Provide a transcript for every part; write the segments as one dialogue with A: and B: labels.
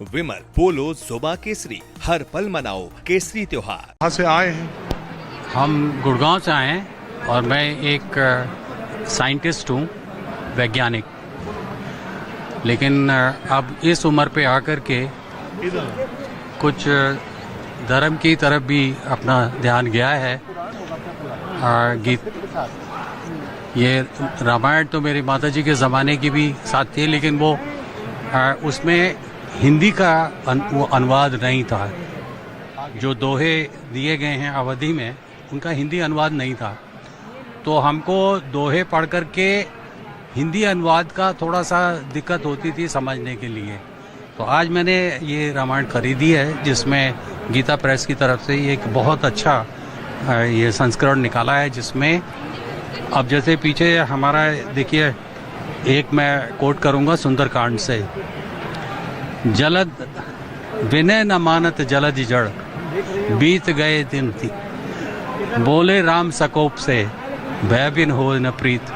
A: विमल पोलो जोबा केसरी, हर पल मनाओ केसरी त्योहार।
B: कहाँ से आए हैं?
C: हम गुड़गांव से आए हैं और मैं एक साइंटिस्ट हूँ, वैज्ञानिक। लेकिन अब इस उम्र पे आकर के कुछ धर्म की तरफ भी अपना ध्यान गया है। गीत ये रामायण तो मेरी माताजी के ज़माने की भी साथ थी, लेकिन वो उसमें हिंदी का वो अनुवाद नहीं था। जो दोहे दिए गए हैं अवधि में, उनका हिंदी अनुवाद नहीं था। तो हमको दोहे पढ़ कर के हिंदी अनुवाद का थोड़ा सा दिक्कत होती थी समझने के लिए। तो आज मैंने ये रामायण खरीदी है, जिसमें गीता प्रेस की तरफ से एक बहुत अच्छा ये संस्करण निकाला है, जिसमें अब जैसे पीछे हमारा देखिए, एक मैं कोट करूँगा सुंदरकांड से। जलद विनय न मानत जलद जड़, बीत गए दिन थी, बोले राम सकोप से, भय बिन हो न प्रीत।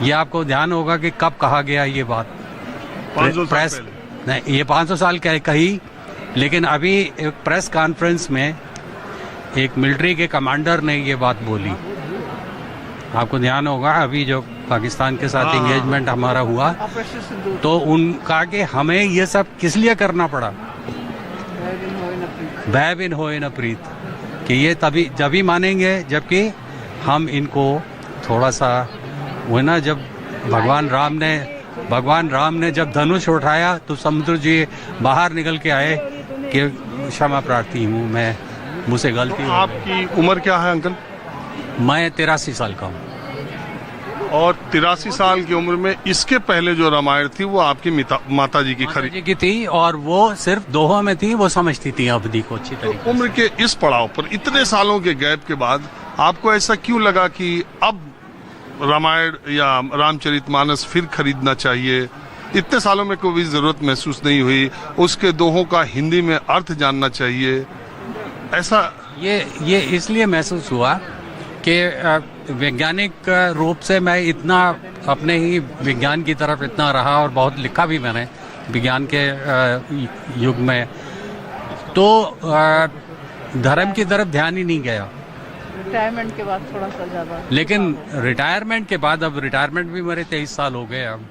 C: ये आपको ध्यान होगा कि कब कहा गया ये बात।
B: 500
C: प्रेस नहीं, ये 500 साल कही, लेकिन अभी एक प्रेस कॉन्फ्रेंस में एक मिलिट्री के कमांडर ने ये बात बोली। आपको ध्यान होगा, अभी जो पाकिस्तान के साथ एंगेजमेंट हमारा हुआ, तो उनका कि हमें ये सब किस लिए करना पड़ा, भय बिन होए न प्रीत, कि ये जभी मानेंगे जबकि हम इनको थोड़ा सा वो ना, जब भगवान राम ने जब धनुष उठाया तो समुद्र जी बाहर निकल के आए कि क्षमा प्रार्थी हूँ, मैं मुझसे गलती हुई।
B: आपकी उम्र क्या है अंकल?
C: मैं 83 साल का हूँ।
B: और 83 साल की उम्र में इसके पहले जो रामायण थी वो आपकी माता जी की खरीदी
C: की थी, और वो सिर्फ दोहों में थी, वो समझती थी अवधि को अच्छी तरीके से।
B: उम्र के इस पड़ाव पर इतने सालों के गैप के बाद आपको ऐसा क्यों लगा कि अब रामायण या रामचरितमानस फिर खरीदना चाहिए? इतने सालों में कोई जरूरत महसूस नहीं हुई? उसके दोहों का हिंदी में अर्थ जानना चाहिए, ऐसा
C: ये इसलिए महसूस हुआ कि वैज्ञानिक रूप से मैं इतना अपने ही विज्ञान की तरफ इतना रहा, और बहुत लिखा भी मैंने विज्ञान के युग में, तो धर्म की तरफ ध्यान ही नहीं गया।
D: रिटायरमेंट के बाद थोड़ा सा ज्यादा,
C: लेकिन रिटायरमेंट के बाद, अब रिटायरमेंट भी मेरे 23 साल हो गए अब,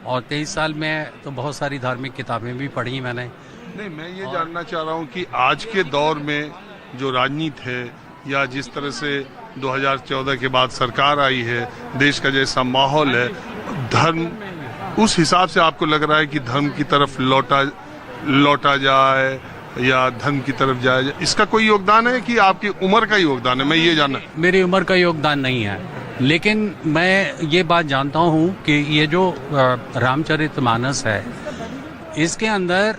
C: और 23 साल में तो बहुत सारी धार्मिक किताबें भी पढ़ी मैंने।
B: नहीं, मैं ये जानना चाह रहा हूँ कि आज के दौर में जो राजनीति है, या जिस तरह से 2014 के बाद सरकार आई है, देश का जैसा माहौल है, धर्म उस हिसाब से आपको लग रहा है कि धर्म की तरफ लौटा जाए या धर्म की तरफ जाए, इसका कोई योगदान है कि आपकी उम्र का योगदान है? मैं ये जानना। मेरी
C: उम्र का योगदान नहीं है, लेकिन मैं ये बात जानता हूँ कि ये जो रामचरितमानस है, इसके अंदर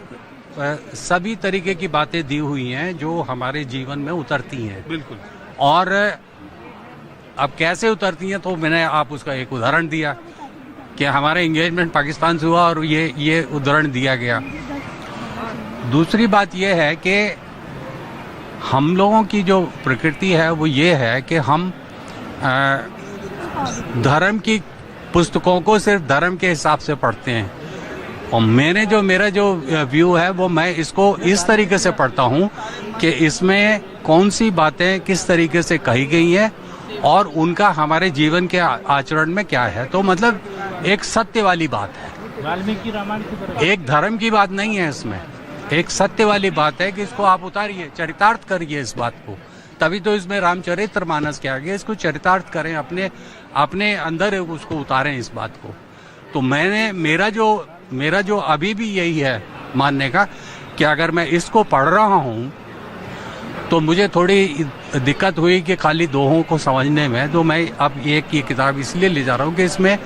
C: सभी तरीके की बातें दी हुई हैं जो हमारे जीवन में उतरती हैं।
B: बिल्कुल।
C: और अब कैसे उतरती हैं, तो मैंने आप उसका एक उदाहरण दिया कि हमारा एंगेजमेंट पाकिस्तान से हुआ और ये उदाहरण दिया गया। दूसरी बात यह है कि हम लोगों की जो प्रकृति है वो ये है कि हम धर्म की पुस्तकों को सिर्फ धर्म के हिसाब से पढ़ते हैं, और मेरा जो व्यू है वो मैं इसको इस तरीके से पढ़ता हूँ कि इसमें कौन सी बातें किस तरीके से कही गई हैं और उनका हमारे जीवन के आचरण में क्या है। तो मतलब एक सत्य वाली बात है,
D: वाल्मीकि रामायण की तरह
C: एक धर्म की बात नहीं है इसमें, एक सत्य वाली बात है कि इसको आप उतारिए, चरितार्थ करिए इस बात को। तभी तो इसमें रामचरितमानस क्या गया, इसको चरितार्थ करें, अपने अंदर उसको उतारें इस बात को। तो मेरा जो अभी भी यही है मानने का कि अगर मैं इसको पढ़ रहा हूँ तो मुझे थोड़ी दिक्कत हुई कि खाली दोहों को समझने में। तो मैं अब एक ये किताब इसलिए ले जा रहा हूँ कि इसमें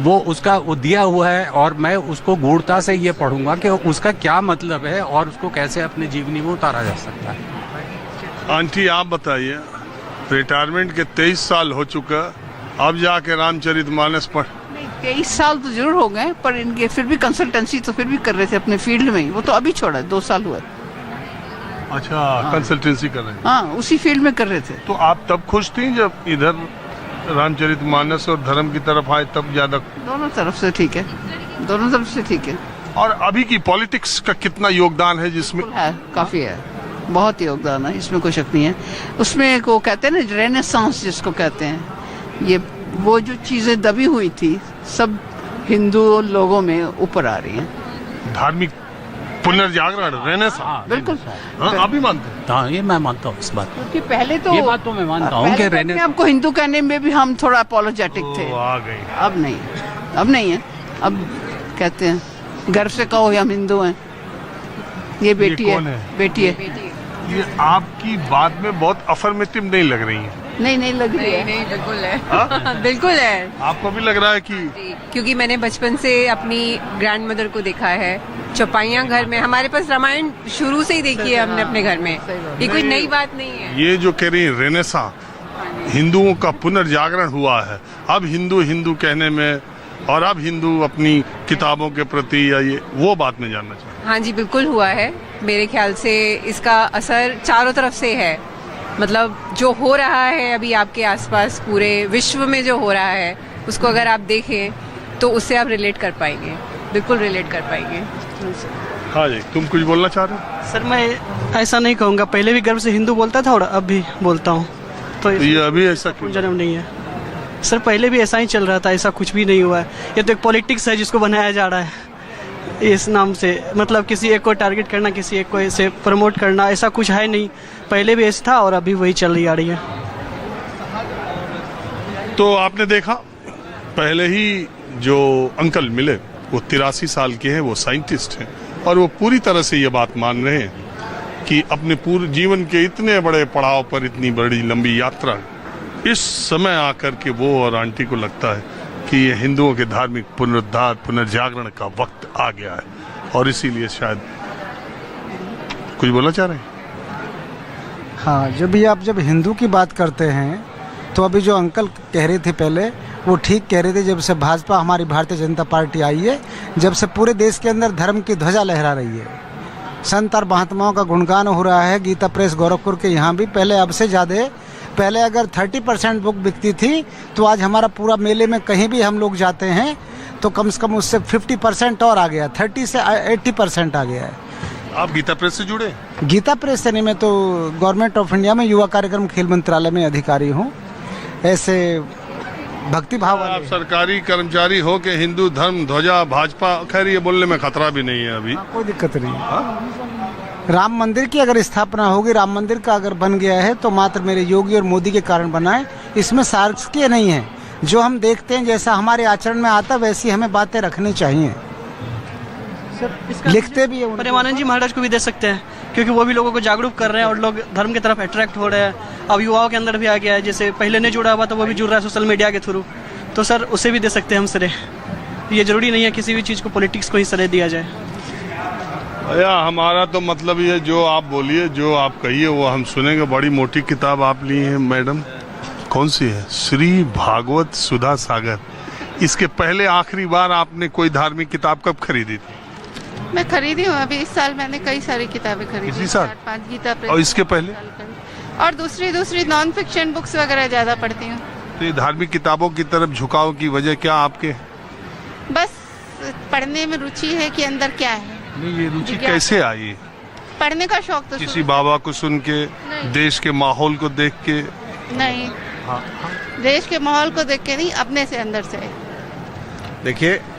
C: वो दिया हुआ है, और मैं उसको गूढ़ता से ये पढ़ूंगा कि उसका क्या मतलब है और उसको कैसे अपने जीवनी में उतारा जा सकता है।
B: आंटी आप बताइए, रिटायरमेंट के 23 साल हो चुका, अब जाके रामचरितमानस पढ़।
D: 23 साल तो जरूर हो गए, पर इनके फिर भी कंसल्टेंसी तो फिर भी कर रहे थे अपने फील्ड में ही। वो तो अभी छोड़ा, 2 साल हुआ।
B: अच्छा, कंसल्टेंसी कर रहे हैं?
D: हाँ, उसी फील्ड में कर रहे थे।
B: तो आप तब खुश थी जब इधर रामचरितमानस और धर्म की तरफ आए, तब ज्यादा?
D: दोनों तरफ से ठीक है, दोनों तरफ से ठीक है।
B: और अभी की पॉलिटिक्स का कितना योगदान है जिसमें?
D: है, काफी है, बहुत योगदान है, इसमें कोई शक नहीं है। उसमें को कहते हैं ना रेनेसांस जिसको कहते हैं, ये वो जो चीजें दबी हुई थी सब हिंदू लोगों में ऊपर आ रही हैं।
B: धार्मिक पुनर्जागरण, रेनेसांस।
D: बिल्कुल।
B: हाँ, आप भी मानते हैं?
C: हाँ, ये मैं मानता हूँ इस बात को।
D: क्योंकि पहले तो
C: ये बात तो मैं मानता हूँ
D: पहले
C: कि
D: तो अपने आपको हिंदू कहने में भी हम थोड़ा अपोलोजेटिक थे।
B: आ गई।
D: अब नहीं, अब नहीं है। अब कहते हैं गर्व से कहो हम हिंदू हैं। ये बेटी
B: कौन
D: है,
B: है?
D: बेटी है।
B: ये आपकी बात में बहुत अफर्मेटिव नहीं लग रही है।
D: नहीं लग रही है।
E: नहीं बिल्कुल है।
B: हाँ?
E: बिल्कुल है।
B: आपको भी लग रहा है कि
E: क्योंकि मैंने बचपन से अपनी ग्रैंड मदर को देखा है, चौपाइयाँ घर में हमारे पास रामायण शुरू से ही देखी है हमने अपने घर में। ये कोई नई बात नहीं है।
B: ये जो कह रही है रेनेसांस, हिंदुओं का पुनर्जागरण हुआ है। अब हिंदू हिंदू कहने में, और अब हिंदू अपनी किताबों के प्रति, या ये वो बात में जानना चाहूँ।
E: हाँ जी, बिल्कुल हुआ है। मेरे ख्याल से इसका असर चारों तरफ से है। मतलब जो हो रहा है अभी आपके आसपास पूरे विश्व में जो हो रहा है, उसको अगर आप देखें तो उससे आप रिलेट कर पाएंगे, बिल्कुल रिलेट कर पाएंगे।
B: हाँ जी, तुम कुछ बोलना चाह रहे हो?
F: सर मैं ऐसा नहीं कहूँगा, पहले भी गर्व से हिंदू बोलता था और अब भी बोलता हूँ। तो
B: ये अभी ऐसा क्यों?
F: जन्म नहीं है सर, पहले भी ऐसा ही चल रहा था, ऐसा कुछ भी नहीं हुआ है। ये तो एक पॉलिटिक्स है जिसको बनाया जा रहा है इस नाम से। मतलब किसी एक को टारगेट करना, किसी एक को ऐसे प्रमोट करना, ऐसा कुछ है नहीं। पहले भी ऐसा था और अभी वही चल रही आ रही है।
B: तो आपने देखा पहले ही जो अंकल मिले, वो 83 साल के हैं, वो साइंटिस्ट हैं, और वो पूरी तरह से ये बात मान रहे हैं कि अपने पूरे जीवन के इतने बड़े पड़ाव पर इतनी बड़ी लंबी यात्रा, इस समय आकर के वो और आंटी को लगता है कि ये हिंदुओं के धार्मिक पुनरुद्धार, पुनर्जागरण का वक्त आ गया है, और इसीलिए शायद कुछ बोलना चाह रहे हैं।
G: हाँ, जब भी आप जब हिंदू की बात करते हैं तो अभी जो अंकल कह रहे थे पहले, वो ठीक कह रहे थे। जब से भाजपा, हमारी भारतीय जनता पार्टी आई है, जब से पूरे देश के अंदर धर्म की ध्वजा लहरा रही है, संत और महात्माओं का गुणगान हो रहा है। गीता प्रेस गोरखपुर के यहाँ भी पहले अब से ज़्यादा, पहले अगर 30% बुक बिकती थी तो आज हमारा पूरा मेले में कहीं भी हम लोग जाते हैं तो कम से कम उससे 50% और आ गया, 30 से 80% आ गया है।
B: आप गीता प्रेस से जुड़े?
G: गीता प्रेस से नहीं, मैं तो गवर्नमेंट ऑफ इंडिया में युवा कार्यक्रम खेल मंत्रालय में अधिकारी हूँ। ऐसे भक्ति भाव
B: आप सरकारी कर्मचारी हो के हिंदू धर्म ध्वजा भाजपा, खैर ये बोलने में खतरा भी नहीं है अभी।
G: कोई दिक्कत नहीं है। राम मंदिर की अगर स्थापना होगी, राम मंदिर का अगर बन गया है तो मात्र मेरे योगी और मोदी के कारण बना है, इसमें शासकीय नहीं है। जो हम देखते हैं, जैसा हमारे आचरण में आता, वैसी हमें बातें रखनी चाहिए। लिखते भी है।
F: प्रेमानंद जी महाराज को भी दे सकते हैं, क्योंकि वो भी लोगों को जागरूक कर रहे हैं और लोग धर्म की तरफ अट्रैक्ट हो रहे हैं। अब युवाओं के अंदर भी आ गया है, जैसे पहले नहीं जुड़ा हुआ तो वो भी जुड़ रहा है सोशल मीडिया के थ्रू। तो सर उसे भी दे सकते हैं हम श्रेय। ये जरूरी नहीं है किसी भी चीज़ को पॉलिटिक्स को ही श्रेय दिया जाए।
B: भैया हमारा तो मतलब ये, जो आप बोलिए, जो आप कहिए वो हम सुनेंगे। बड़ी मोटी किताब आप ली हैं मैडम, कौन सी है? श्री भागवत सुधा सागर। इसके पहले आखिरी बार आपने कोई धार्मिक किताब कब खरीदी थी?
H: मैं खरीदी हूँ अभी इस साल, मैंने कई सारी किताबें खरीदी।
B: इसी साल?
H: 4-5 गीता प्रेस।
B: और इसके पहले?
H: और दूसरी नॉन फिक्शन बुक्स वगैरह ज़्यादा पढ़ती हूँ।
B: तो ये धार्मिक किताबों की तरफ झुकाव की वजह क्या आपके?
H: बस पढ़ने में रुचि है कि अंदर क्या है।
B: नहीं, ये रुचि कैसे आई?
H: पढ़ने का शौक तो
B: किसी बाबा को सुन के, देश के माहौल को देख के?
H: नहीं, देश के माहौल को देख के नहीं, अपने से अंदर से।
A: देखिए